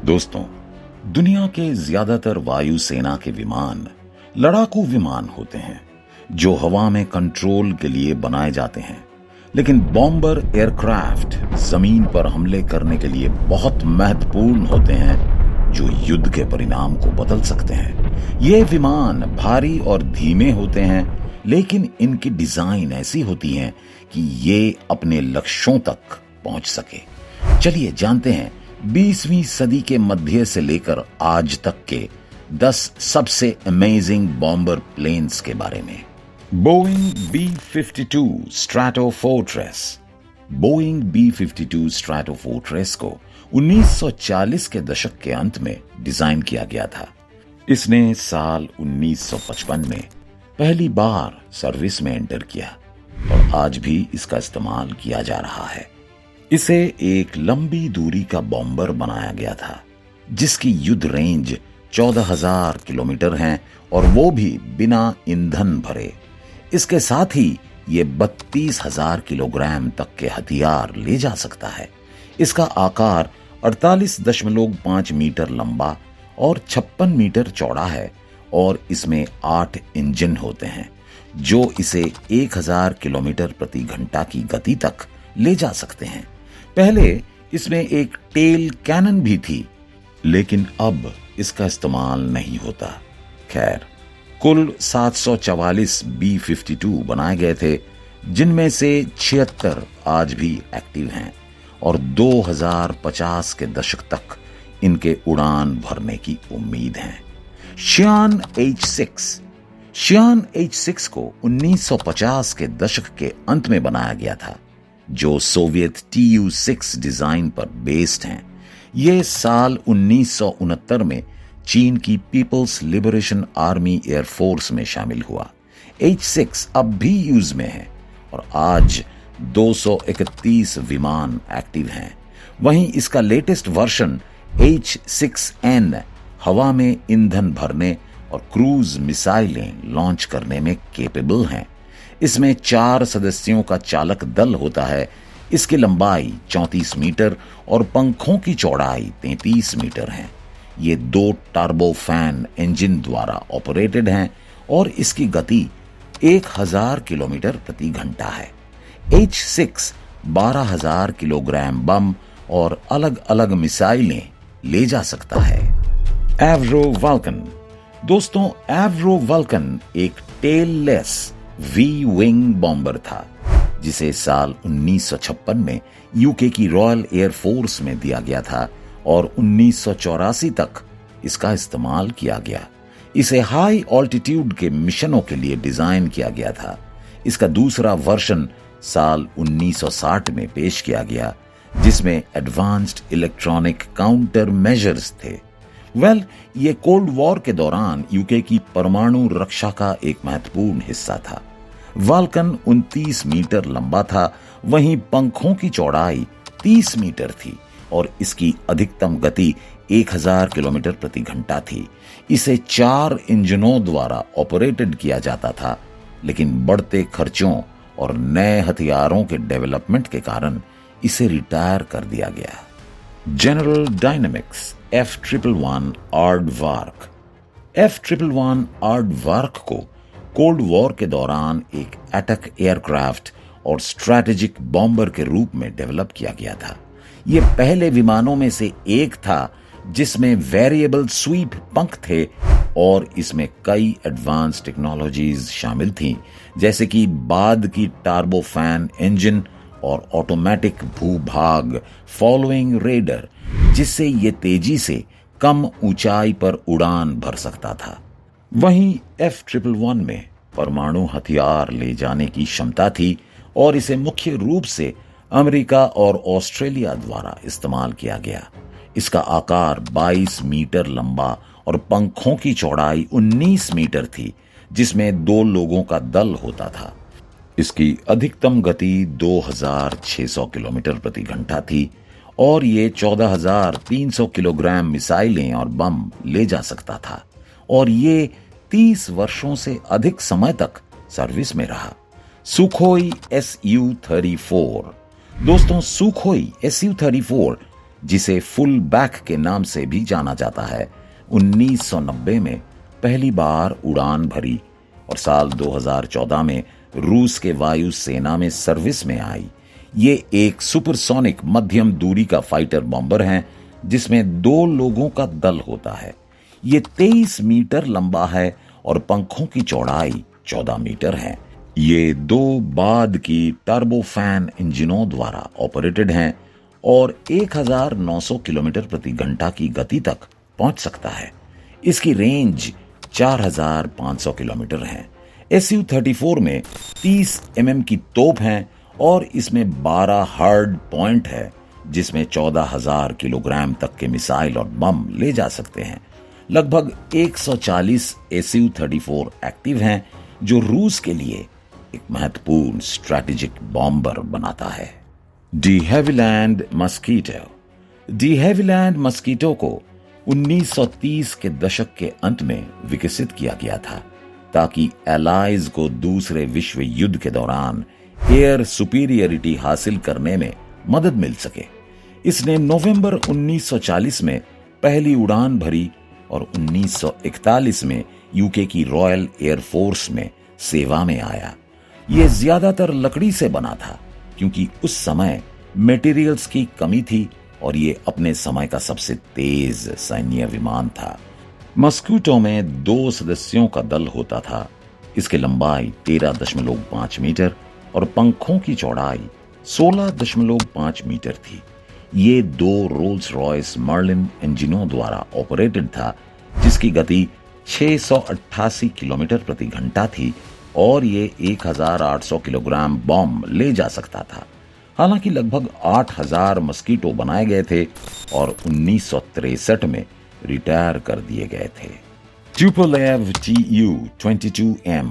दोस्तों, दुनिया के ज्यादातर वायुसेना के विमान लड़ाकू विमान होते हैं जो हवा में कंट्रोल के लिए बनाए जाते हैं। लेकिन बॉम्बर एयरक्राफ्ट जमीन पर हमले करने के लिए बहुत महत्वपूर्ण होते हैं जो युद्ध के परिणाम को बदल सकते हैं। ये विमान भारी और धीमे होते हैं, लेकिन इनकी डिजाइन ऐसी होती है कि ये अपने लक्ष्यों तक पहुंच सके। चलिए जानते हैं 20वीं सदी के मध्य से लेकर आज तक के 10 सबसे अमेजिंग बॉम्बर प्लेन्स के बारे में। Boeing B-52 स्ट्रैटोफोर्ट्रेस। बोइंग B-52 स्ट्रैटोफोर्ट्रेस को 1940 के दशक के अंत में डिजाइन किया गया था। इसने साल 1955 में पहली बार सर्विस में एंटर किया और आज भी इसका इस्तेमाल किया जा रहा है। इसे एक लंबी दूरी का बॉम्बर बनाया गया था जिसकी युद्ध रेंज 14,000 किलोमीटर है और वो भी बिना ईंधन भरे। इसके साथ ही ये 32,000 किलोग्राम तक के हथियार ले जा सकता है। इसका आकार 48.5 मीटर लंबा और 56 मीटर चौड़ा है और इसमें 8 इंजन होते हैं जो इसे 1000 किलोमीटर प्रति घंटा की गति तक ले जा सकते हैं। पहले इसमें एक टेल कैनन भी थी, लेकिन अब इसका इस्तेमाल नहीं होता। खैर, कुल 744 B-52 बनाए गए थे, जिनमें से 76 आज भी एक्टिव हैं और 2050 के दशक तक इनके उड़ान भरने की उम्मीद है। शियान H-6 को 1950 के दशक के अंत में बनाया गया था, जो सोवियत Tu-6 डिजाइन पर बेस्ड हैं। ये साल 1969 में चीन की पीपल्स लिबरेशन आर्मी एयरफोर्स में शामिल हुआ। H-6 अब भी यूज में है और आज 231 विमान एक्टिव हैं। वहीं इसका लेटेस्ट वर्जन H-6N हवा में ईंधन भरने और क्रूज मिसाइलें लॉन्च करने में केपेबल हैं। इसमें 4 सदस्यों का चालक दल होता है। इसकी लंबाई 34 मीटर और पंखों की चौड़ाई 33 मीटर है। ये 2 टर्बोफैन इंजन द्वारा ऑपरेटेड हैं और इसकी गति 1000 किलोमीटर प्रति घंटा है। H-6 12,000 किलोग्राम बम और अलग अलग मिसाइलें ले जा सकता है। एवरो वाल्कन। दोस्तों, एवरो वाल्कन एक टेललेस V-विंग बॉम्बर था जिसे साल 1956 में यूके की रॉयल एयरफोर्स में दिया गया था और 1984 तक इसका इस्तेमाल किया गया। इसे हाई ऑल्टीट्यूड के मिशनों के लिए डिजाइन किया गया था। इसका दूसरा वर्जन साल 1960 में पेश किया गया, जिसमें एडवांस्ड इलेक्ट्रॉनिक काउंटर मेजर्स थे। ये कोल्ड वॉर के दौरान यूके की परमाणु रक्षा का एक महत्वपूर्ण हिस्सा था। वाल्कन 29 मीटर लंबा था, वहीं पंखों की चौड़ाई 30 मीटर थी और इसकी अधिकतम गति 1000 किलोमीटर प्रति घंटा थी। इसे 4 इंजनों द्वारा ऑपरेटेड किया जाता था, लेकिन बढ़ते खर्चों और नए हथियारों के डेवलपमेंट के कारण इसे रिटायर कर दिया गया। General dynamics F111 आर्डवार्क। F111 आर्डवार्क को कोल्ड वॉर के दौरान एक अटैक एयरक्राफ्ट और स्ट्रैटेजिक बॉम्बर के रूप में डेवलप किया गया था। यह पहले विमानों में से एक था जिसमें वेरिएबल स्वीप पंख थे और इसमें कई एडवांस टेक्नोलॉजीज शामिल थीं, जैसे कि बाद की टर्बोफैन इंजन और ऑटोमेटिक भूभाग फॉलोइंग रेडर, जिससे ये तेजी से कम ऊंचाई पर उड़ान भर सकता था। वहीं F111 में परमाणु हथियार ले जाने की क्षमता थी और इसे मुख्य रूप से अमेरिका और ऑस्ट्रेलिया द्वारा इस्तेमाल किया गया। इसका आकार 22 मीटर लंबा और पंखों की चौड़ाई 19 मीटर थी, जिसमें 2 लोगों का दल होता था। इसकी अधिकतम गति 2600 किलोमीटर प्रति घंटा थी और ये 14,300 किलोग्राम मिसाइलें और बम ले जा सकता था और ये 30 वर्षों से अधिक समय तक सर्विस में रहा। Sukhoi Su-34। दोस्तों, सुखोई Su-34 जिसे फुल बैक के नाम से भी जाना जाता है, 1990 में पहली बार उड़ान भरी और साल 2014 में रूस के वायु सेना में सर्विस में आई। ये एक सुपरसोनिक मध्यम दूरी का फाइटर बॉम्बर है जिसमें 2 लोगों का दल होता है। ये 23 मीटर लंबा है और पंखों की चौड़ाई 14 मीटर है। ये 2 बाद की टर्बोफैन इंजनों द्वारा ऑपरेटेड हैं और 1900 किलोमीटर प्रति घंटा की गति तक पहुंच सकता है। इसकी रेंज 4500 किलोमीटर है। Su-34 में 30 mm की तोप है और इसमें 12 हार्ड पॉइंट है जिसमें 14,000 किलोग्राम तक के मिसाइल और बम ले जा सकते हैं। लगभग 140 Su-34 एक्टिव हैं जो रूस के लिए एक महत्वपूर्ण स्ट्रैटेजिक बॉम्बर बनाता है। De Havilland mosquito. De Havilland mosquito को 1930 के दशक के अंत में विकसित किया गया था ताकि एलाइज को दूसरे विश्व युद्ध के दौरान एयर सुपीरियरिटी हासिल करने में मदद मिल सके। इसने नवंबर 1940 में पहली उड़ान भरी और 1941 में यूके की रॉयल एयरफोर्स में सेवा में आया। यह ज्यादातर लकड़ी से बना था क्योंकि उस समय मटेरियल्स की कमी थी और ये अपने समय का सबसे तेज सैन्य विमान था। मस्कीटो में 2 सदस्यों का दल होता था। इसकी लंबाई 13.5 मीटर और पंखों की चौड़ाई 16.5 मीटर थी। ये 2 रोल्स रॉयस मर्लिन इंजनों द्वारा ऑपरेटेड था जिसकी गति 688 किलोमीटर प्रति घंटा थी और ये 1800 किलोग्राम बॉम्ब ले जा सकता था। हालांकि लगभग 8000 मस्कीटो बनाए गए थे और 1963 में रिटायर कर दिए गए थे। ट्यूपोलेव Tu-22M।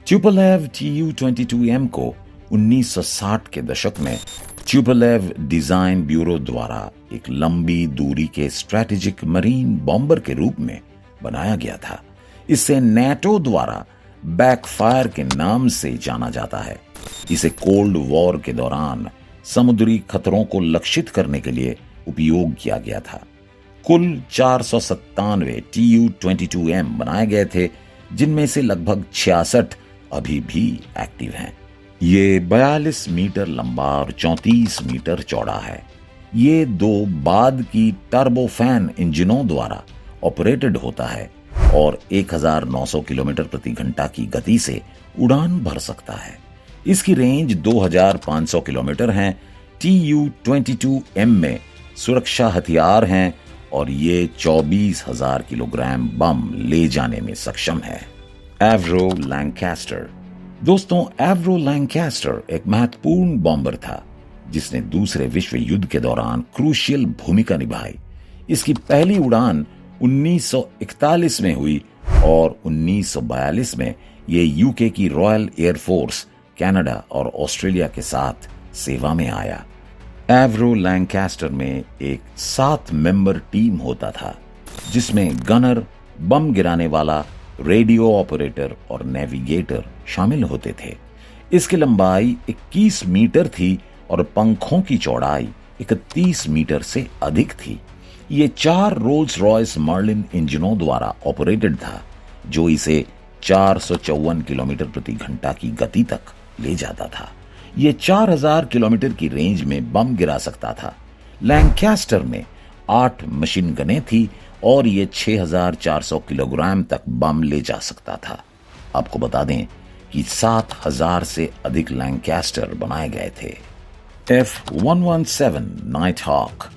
ट्यूपोलेव Tu-22M को 1960 के दशक में ट्यूपोलेव डिजाइन ब्यूरो द्वारा एक लंबी दूरी के स्ट्रैटेजिक मरीन बॉम्बर के रूप में बनाया गया था। इसे नेटो द्वारा बैकफायर के नाम से जाना जाता है। इसे कोल्ड वॉर के दौरान समुद्री खतरों को लक्षित करने के लिए उपयोग किया गया था। कुल 497 Tu-22M बनाए गए थे जिनमें से लगभग 66 अभी भी एक्टिव हैं। ये 42 मीटर लंबा और 34 मीटर चौड़ा है। ये 2 बाद की टर्बोफैन इंजनों द्वारा ऑपरेटेड होता है और 1900 किलोमीटर प्रति घंटा की गति से उड़ान भर सकता है। इसकी रेंज 2500 किलोमीटर है। Tu-22M में सुरक्षा हथियार हैं और ये 24,000 किलोग्राम बम ले जाने में सक्षम है। एवरो लैंकास्टर। दोस्तों, एवरो लैंकास्टर एक महत्वपूर्ण बॉम्बर था जिसने दूसरे विश्व युद्ध के दौरान क्रूशियल भूमिका निभाई। इसकी पहली उड़ान 1941 में हुई और 1942 में ये यूके की रॉयल एयरफोर्स, कनाडा और ऑस्ट्रेलिया के साथ सेवा में आया। एवरो लैंकास्टर में एक 7 मेंबर टीम होता था जिसमें गनर, बम गिराने वाला, रेडियो ऑपरेटर और नेविगेटर शामिल होते थे। इसकी लंबाई 21 मीटर थी और पंखों की चौड़ाई 31 मीटर से अधिक थी। ये 4 रोल्स रॉयस मर्लिन इंजनों द्वारा ऑपरेटेड था जो इसे 454 किलोमीटर प्रति घंटा की गति तक ले जाता था। ये 4000 किलोमीटर की रेंज में बम गिरा सकता था। लैंकास्टर में 8 मशीन गनें थी और ये 6400 किलोग्राम तक बम ले जा सकता था। आपको बता दें कि 7000 से अधिक लैंकास्टर बनाए गए थे। F-117 nighthawk.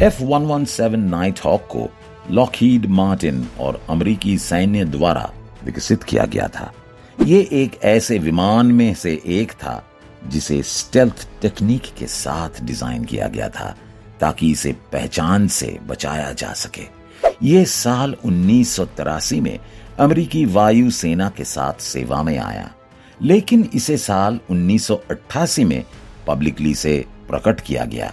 F-117 नाइटहॉक को लॉकहीड मार्टिन और अमेरिकी सैन्य द्वारा विकसित किया गया था। ये एक ऐसे विमान में से एक था जिसे स्टेल्थ टेक्निक के साथ डिजाइन किया गया था ताकि इसे पहचान से बचाया जा सके। ये साल 1983 में अमेरिकी वायु सेना के साथ सेवा में आया, लेकिन इसे साल 1988 में पब्लिकली से प्रकट किया गया।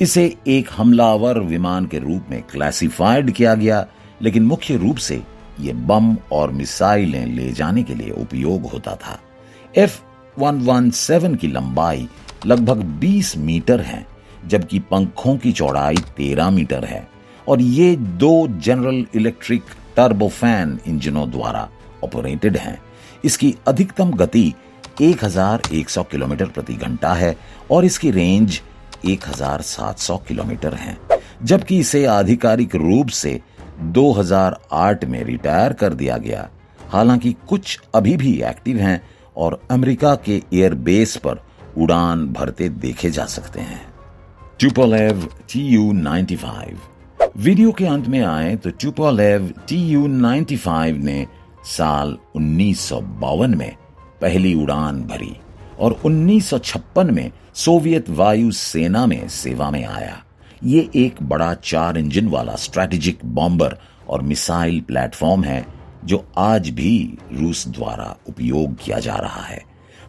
इसे एक हमलावर विमान के रूप में क्लासिफाइड किया गया, लेकिन मुख्य रूप से यह बम और मिसाइलें ले जाने के लिए उपयोग होता था। F-117 की लंबाई लगभग 20 मीटर है, जबकि पंखों की चौड़ाई 13 मीटर है और ये 2 जनरल इलेक्ट्रिक टर्बोफैन इंजनों द्वारा ऑपरेटेड हैं। इसकी अधिकतम गति 1100 किलोमीटर प्रति घंटा है और इसकी रेंज 1700 किलोमीटर है, जबकि इसे आधिकारिक रूप से 2008 में रिटायर कर दिया गया। हालांकि कुछ अभी भी एक्टिव हैं और अमेरिका के एयरबेस पर उड़ान भरते देखे जा सकते हैं। Tupolev Tu-95। वीडियो के अंत में आए तो टुपोलेव Tu-95 ने साल 1952 में पहली उड़ान भरी और 1956 में सोवियत वायु सेना में सेवा में आया। ये एक बड़ा 4 इंजन वाला स्ट्रैटेजिक बॉम्बर और मिसाइल प्लेटफॉर्म है जो आज भी रूस द्वारा उपयोग किया जा रहा है।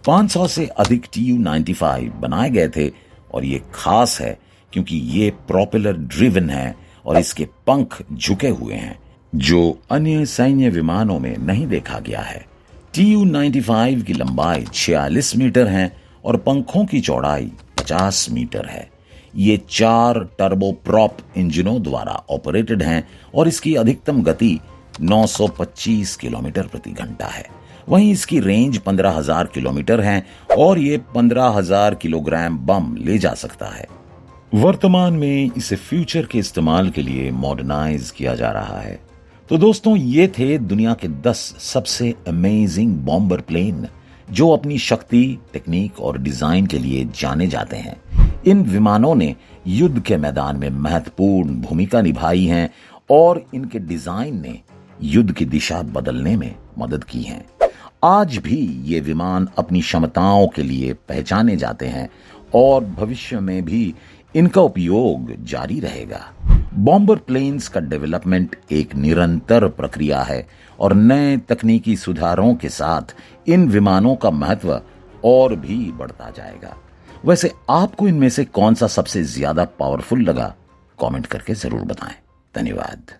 500 से अधिक Tu-95 बनाए गए थे और ये खास है क्योंकि ये प्रोपेलर ड्रिवन है और इसके पंख झुके हुए हैं, जो अन्य सैन्य विमानों में नहीं देखा गया है। Tu-95 की लंबाई 46 मीटर है और पंखों की चौड़ाई 50 मीटर है। ये 4 टर्बोप्रॉप इंजनों द्वारा ऑपरेटेड हैं और इसकी अधिकतम गति 925 किलोमीटर प्रति घंटा है। वहीं इसकी रेंज 15,000 किलोमीटर है और ये 15,000 किलोग्राम बम ले जा सकता है। वर्तमान में इसे फ्यूचर के इस्तेमाल के लिए मॉडर्नाइज किया जा रहा है। तो दोस्तों, ये थे दुनिया के 10 सबसे अमेजिंग बॉम्बर प्लेन जो अपनी शक्ति, टेक्निक और डिजाइन के लिए जाने जाते हैं। इन विमानों ने युद्ध के मैदान में महत्वपूर्ण भूमिका निभाई है और इनके डिजाइन ने युद्ध की दिशा बदलने में मदद की है। आज भी ये विमान अपनी क्षमताओं के लिए पहचाने जाते हैं और भविष्य में भी इनका उपयोग जारी रहेगा। बॉम्बर प्लेन्स का डेवलपमेंट एक निरंतर प्रक्रिया है और नए तकनीकी सुधारों के साथ इन विमानों का महत्व और भी बढ़ता जाएगा। वैसे आपको इनमें से कौन सा सबसे ज्यादा पावरफुल लगा? कमेंट करके जरूर बताएं। धन्यवाद।